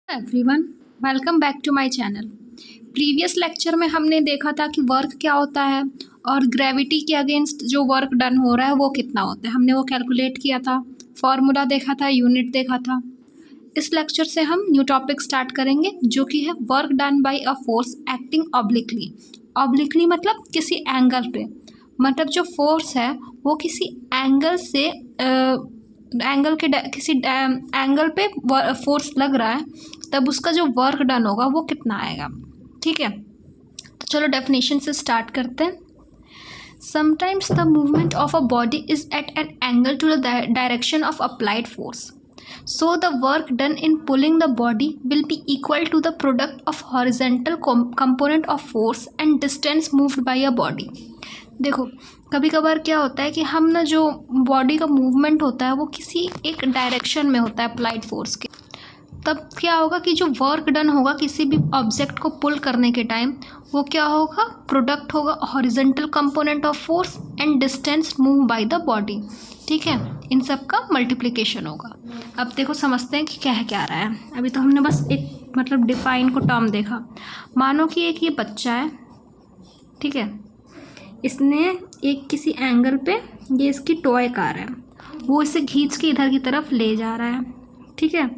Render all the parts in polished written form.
Everyone, welcome back to my channel. Previous lecture में हमने देखा था कि वर्क क्या होता है और ग्रेविटी के अगेंस्ट जो वर्क डन हो रहा है वो कितना होता है। हमने वो कैलकुलेट किया था, फॉर्मूला देखा था, यूनिट देखा था। इस लेक्चर से हम न्यू टॉपिक स्टार्ट करेंगे जो कि है work done by a force acting obliquely. Obliquely मतलब किसी एंगल पे, मतलब जो फोर्स है वो किसी एंगल से किसी एंगल पे फोर्स लग रहा है, तब उसका जो वर्क डन होगा वो कितना आएगा। ठीक है, तो चलो डेफिनेशन से स्टार्ट करते हैं। Sometimes the movement of a body is at an angle to the direction of applied force, so the work done in pulling the body will be equal to the product of horizontal component of force and distance moved by a body। देखो, कभी कभार क्या होता है कि हम ना जो बॉडी का मूवमेंट होता है वो किसी एक डायरेक्शन में होता है अप्लाइड फोर्स के, तब क्या होगा कि जो वर्क डन होगा किसी भी ऑब्जेक्ट को पुल करने के टाइम वो क्या होगा, प्रोडक्ट होगा horizontal component of force and distance move by the body. ठीक है, इन सब का मल्टीप्लिकेशन होगा। अब देखो समझते हैं कि क्या रहा है। अभी तो हमने बस एक मतलब डिफाइन को टर्म देखा। मानो कि एक ये बच्चा है, ठीक है, इसने एक किसी एंगल पे, ये इसकी टॉय कार है, वो इसे खींच के इधर की तरफ ले जा रहा है। ठीक है,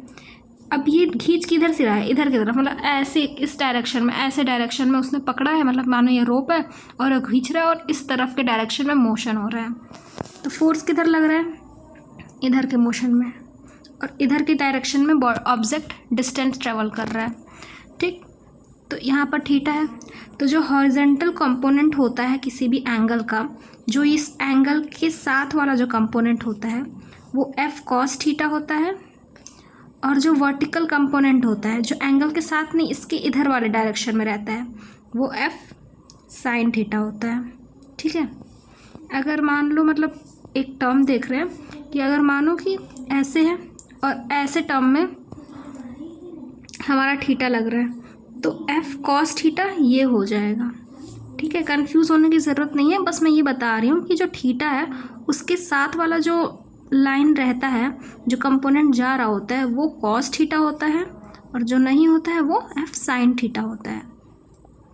अब ये खींच के इधर से रहा है, इधर की तरफ, मतलब ऐसे इस डायरेक्शन में, ऐसे डायरेक्शन में उसने पकड़ा है, मतलब मानो ये रोप है और खींच रहा है और इस तरफ के डायरेक्शन में मोशन हो रहा है। तो फोर्स किधर लग रहा है, इधर के मोशन में, और इधर की डायरेक्शन में ऑब्जेक्ट डिस्टेंस ट्रेवल कर रहा है। ठीक, तो यहाँ पर थीटा है। तो जो हॉरिजॉन्टल कंपोनेंट होता है किसी भी एंगल का, जो इस एंगल के साथ वाला जो कंपोनेंट होता है वो एफ कॉस थीटा होता है, और जो वर्टिकल कंपोनेंट होता है जो एंगल के साथ नहीं इसके इधर वाले डायरेक्शन में रहता है वो एफ साइन थीटा होता है। ठीक है, अगर मान लो, मतलब एक टर्म देख रहे हैं कि अगर मानो कि ऐसे है और ऐसे टर्म में हमारा थीटा लग रहा है तो एफ कॉस थीटा ये हो जाएगा। ठीक है, कंफ्यूज होने की ज़रूरत नहीं है, बस मैं ये बता रही हूँ कि जो थीटा है उसके साथ वाला जो लाइन रहता है, जो कंपोनेंट जा रहा होता है वो कॉस थीटा होता है, और जो नहीं होता है वो एफ साइन थीटा होता है।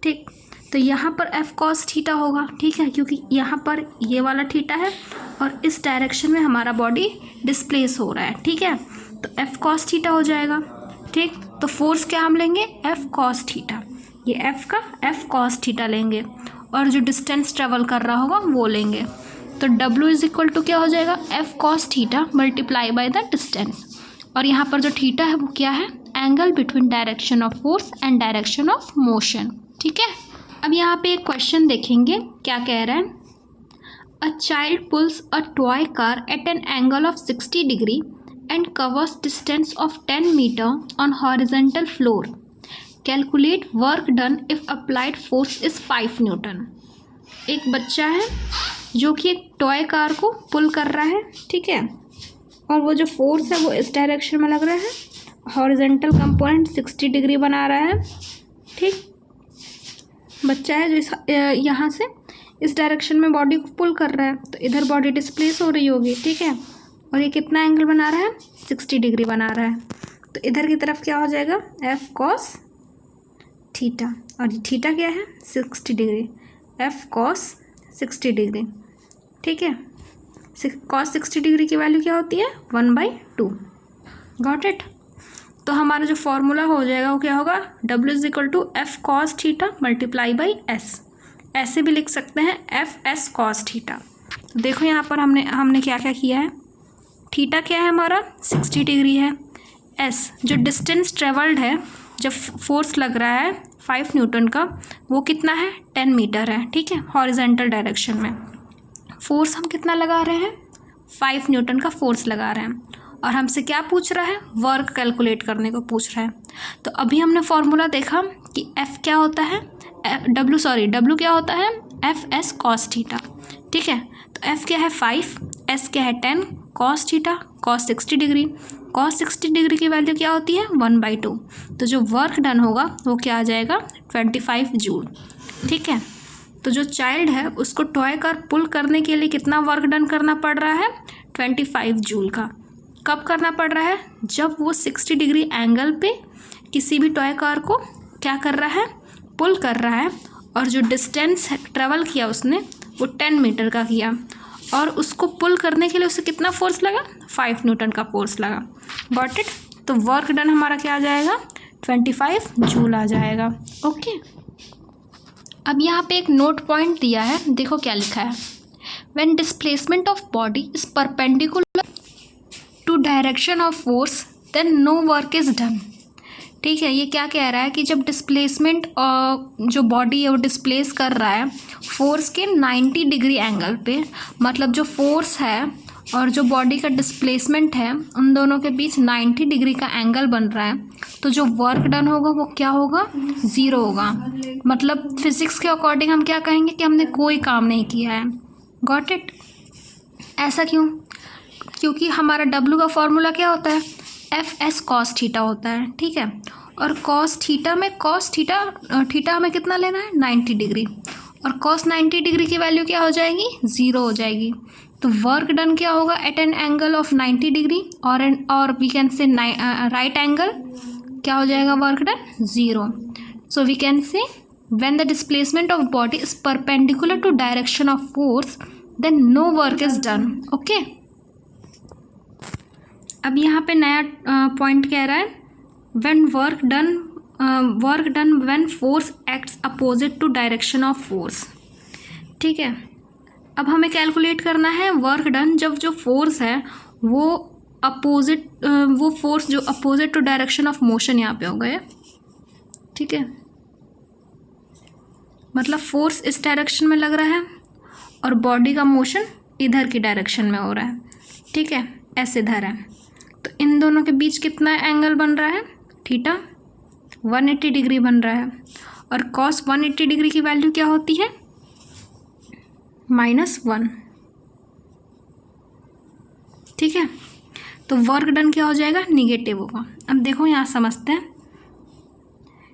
ठीक, तो यहाँ पर एफ कॉस थीटा होगा। ठीक है, क्योंकि यहाँ पर ये वाला थीटा है और इस डायरेक्शन में हमारा बॉडी डिस्प्लेस हो रहा है। ठीक है, तो एफ कॉस थीटा हो जाएगा। ठीक, तो फोर्स क्या हम लेंगे, एफ कॉस थीटा, ये एफ का एफ कॉस थीटा लेंगे, और जो डिस्टेंस ट्रेवल कर रहा होगा वो लेंगे। तो W इज इक्वल टू क्या हो जाएगा, F cos theta multiply by the distance, और यहाँ पर जो थीटा है वो क्या है, angle between direction of force and direction of motion. ठीक है, अब यहाँ पे एक क्वेश्चन देखेंगे, क्या कह रहा है। A child pools a toy car eight an angle of 60 degree and covers distance of 10 meter on horizontal floor. Calculate work done if applied force is 5 Newton। एक बच्चा है जो कि एक टॉय कार को पुल कर रहा है, ठीक है, और वो जो फोर्स है वो इस डायरेक्शन में लग रहा है, हॉरिजॉन्टल कंपोनेंट 60 डिग्री बना रहा है। ठीक, बच्चा है जो यहाँ से इस डायरेक्शन में बॉडी को पुल कर रहा है, तो इधर बॉडी डिस्प्लेस हो रही होगी। ठीक है, और ये कितना एंगल बना रहा है, 60 डिग्री बना रहा है, तो इधर की तरफ क्या हो जाएगा, एफ कॉस थीटा, और ये थीटा क्या है, 60 डिग्री, एफ कॉस 60 डिग्री। ठीक है, कॉस 60 डिग्री की वैल्यू क्या होती है, 1/2। Got it. तो हमारा जो फॉर्मूला हो जाएगा वो क्या होगा, W is equal to F cos theta multiply by S. ऐसे भी लिख सकते हैं एफ एस कॉस थीटा। तो देखो यहाँ पर हमने क्या क्या किया है। थीटा क्या है हमारा, 60 डिग्री है। एस जो डिस्टेंस ट्रेवल्ड है, जब फोर्स लग रहा है 5 न्यूटन का, वो कितना है, 10 मीटर है। ठीक है, हॉरिजॉन्टल डायरेक्शन में फोर्स हम कितना लगा रहे हैं, 5 न्यूटन का फोर्स लगा रहे हैं, और हमसे क्या पूछ रहा है, वर्क कैलकुलेट करने को पूछ रहा है। तो अभी हमने फॉर्मूला देखा कि एफ क्या होता है, डब्ल्यू क्या होता है, एफ एस कॉस थीटा। ठीक है, तो एफ क्या है 5, एस क्या है 10, cos theta cos 60 degree, cos 60 degree की वैल्यू क्या होती है, 1/2। तो जो वर्क डन होगा वो क्या आ जाएगा, 25 जूल। ठीक है, तो जो चाइल्ड है उसको टॉय कार पुल करने के लिए कितना वर्क डन करना पड़ रहा है, 25 जूल का। कब करना पड़ रहा है, जब वो 60 डिग्री एंगल पे किसी भी टॉय कार को क्या कर रहा है, पुल कर रहा है, और जो डिस्टेंस ट्रेवल किया उसने वो 10 मीटर का किया, और उसको पुल करने के लिए उसे कितना फोर्स लगा, 5 न्यूटन का फोर्स लगा। Got it. तो वर्क डन हमारा क्या आ जाएगा, 25 जूल आ जाएगा। ओके। अब यहाँ पे एक नोट पॉइंट दिया है, देखो क्या लिखा है, when displacement of body is perpendicular to direction of force then no work is done. ठीक है, ये क्या कह रहा है कि जब डिस्प्लेसमेंट जो बॉडी है वो डिस्प्लेस कर रहा है फोर्स के 90 डिग्री एंगल पे, मतलब जो फोर्स है और जो बॉडी का डिस्प्लेसमेंट है उन दोनों के बीच 90 डिग्री का एंगल बन रहा है, तो जो वर्क डन होगा वो क्या होगा, ज़ीरो होगा। मतलब फिजिक्स के अकॉर्डिंग हम क्या कहेंगे कि हमने कोई काम नहीं किया है। Got it. ऐसा क्यों, क्योंकि हमारा डब्ल्यू का फॉर्मूला क्या होता है, एफ एस कॉस थीटा होता है। ठीक है, और कॉस थीटा में थीटा हमें कितना लेना है, 90 डिग्री, और कॉस 90 डिग्री की वैल्यू क्या हो जाएगी, ज़ीरो हो जाएगी। तो वर्क डन क्या होगा, at an angle of 90 degree और we can say right angle, क्या हो जाएगा work done, zero. So we can say when the displacement of body is perpendicular to direction of force then no work is done. Okay. अब यहाँ पे नया point कह रहा है, when work done when force acts opposite to direction of force. ठीक है, अब हमें कैलकुलेट करना है वर्क डन जब जो फोर्स है वो फोर्स जो opposite to direction of motion यहाँ पे हो गए। ठीक है, मतलब फोर्स इस डायरेक्शन में लग रहा है और बॉडी का मोशन इधर की डायरेक्शन में हो रहा है। ठीक है, ऐसे इधर है, तो इन दोनों के बीच कितना एंगल बन रहा है, थीटा 180 डिग्री बन रहा है, और कॉस 180 डिग्री की वैल्यू क्या होती है, -1। ठीक है, तो वर्क डन क्या हो जाएगा, निगेटिव होगा। अब देखो यहाँ समझते हैं,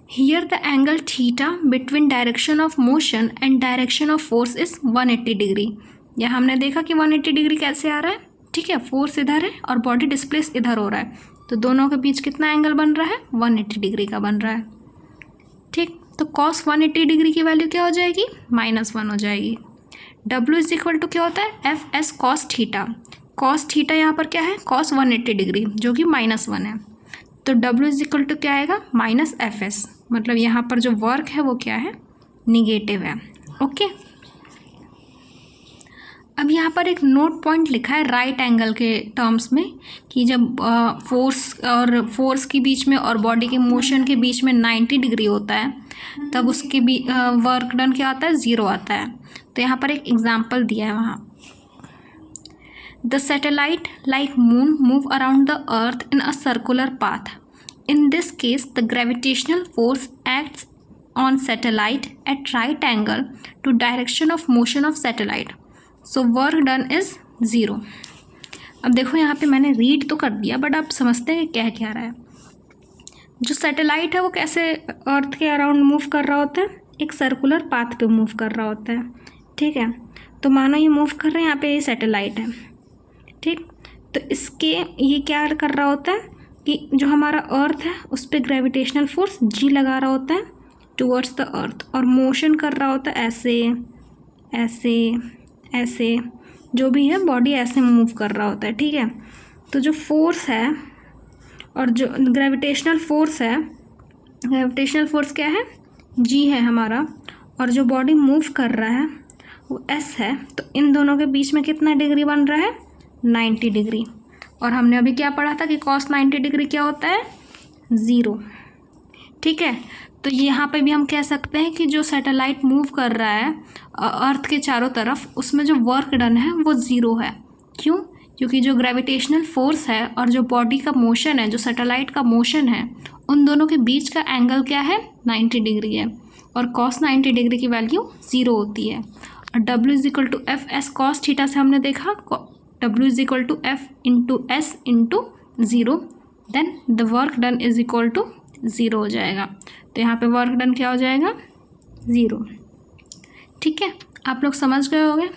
here the angle theta between direction of motion and direction of force is 180 degree. यहाँ हमने देखा कि 180 डिग्री कैसे आ रहा है। ठीक है, फोर्स इधर है और बॉडी डिस्प्लेस इधर हो रहा है, तो दोनों के बीच कितना एंगल बन रहा है, 180 डिग्री का बन रहा है। ठीक, तो कॉस 180 डिग्री की वैल्यू क्या हो जाएगी, -1 हो जाएगी। W इज इक्वल टू क्या होता है, F S cos theta. Cos theta यहाँ पर क्या है, कॉस 180 डिग्री जो कि -1 है, तो W इज इक्वल टू क्या आएगा, -FS। मतलब यहाँ पर जो वर्क है वो क्या है, निगेटिव है। ओके। अब यहाँ पर एक नोट पॉइंट लिखा है राइट एंगल के टर्म्स में, कि जब फोर्स के बीच में और बॉडी के मोशन के बीच में 90 डिग्री होता है तब उसके भी वर्क डन क्या आता है, ज़ीरो आता है। तो यहाँ पर एक एग्जांपल दिया है वहाँ, the satellite like moon move around the earth in a circular path. In this case the gravitational force acts on satellite at right angle to direction of motion of satellite, so work done is zero. अब देखो यहाँ पे मैंने read तो कर दिया, but आप समझते हैं कि क्या रहा है। जो सैटेलाइट है वो कैसे अर्थ के अराउंड मूव कर रहा होता है, एक सर्कुलर पाथ पे मूव कर रहा होता है। ठीक है, तो मानो ये मूव कर रहे हैं, यहाँ पे ये सैटेलाइट है। ठीक, तो इसके ये क्या कर रहा होता है कि जो हमारा अर्थ है उस पर ग्रेविटेशनल फोर्स G लगा रहा होता है टुवर्ड्स द अर्थ, और मोशन कर रहा होता है ऐसे ऐसे ऐसे, जो भी है बॉडी ऐसे मूव कर रहा होता है। ठीक है, तो जो फोर्स है और जो ग्रेविटेशनल फोर्स है, ग्रेविटेशनल फोर्स क्या है, G है हमारा, और जो बॉडी मूव कर रहा है वो S है, तो इन दोनों के बीच में कितना डिग्री बन रहा है, 90 डिग्री। और हमने अभी क्या पढ़ा था कि cos 90 डिग्री क्या होता है, ज़ीरो। ठीक है, तो यहाँ पे भी हम कह सकते हैं कि जो सैटेलाइट मूव कर रहा है अर्थ के चारों तरफ, उसमें जो वर्क डन है वो ज़ीरो है। क्यों, क्योंकि जो ग्रेविटेशनल फोर्स है और जो बॉडी का मोशन है, जो सैटेलाइट का मोशन है, उन दोनों के बीच का एंगल क्या है, 90 डिग्री है, और cos 90 डिग्री की वैल्यू ज़ीरो होती है। और W is equal to F S cos theta से हमने देखा W is equal to F into S into zero, then the work done is equal to zero हो जाएगा। तो यहाँ पे वर्क डन क्या हो जाएगा, ज़ीरो। ठीक है, आप लोग समझ गए होंगे।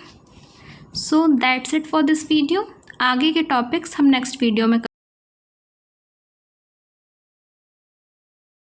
So that's it for this video. आगे के टॉपिक्स हम नेक्स्ट वीडियो में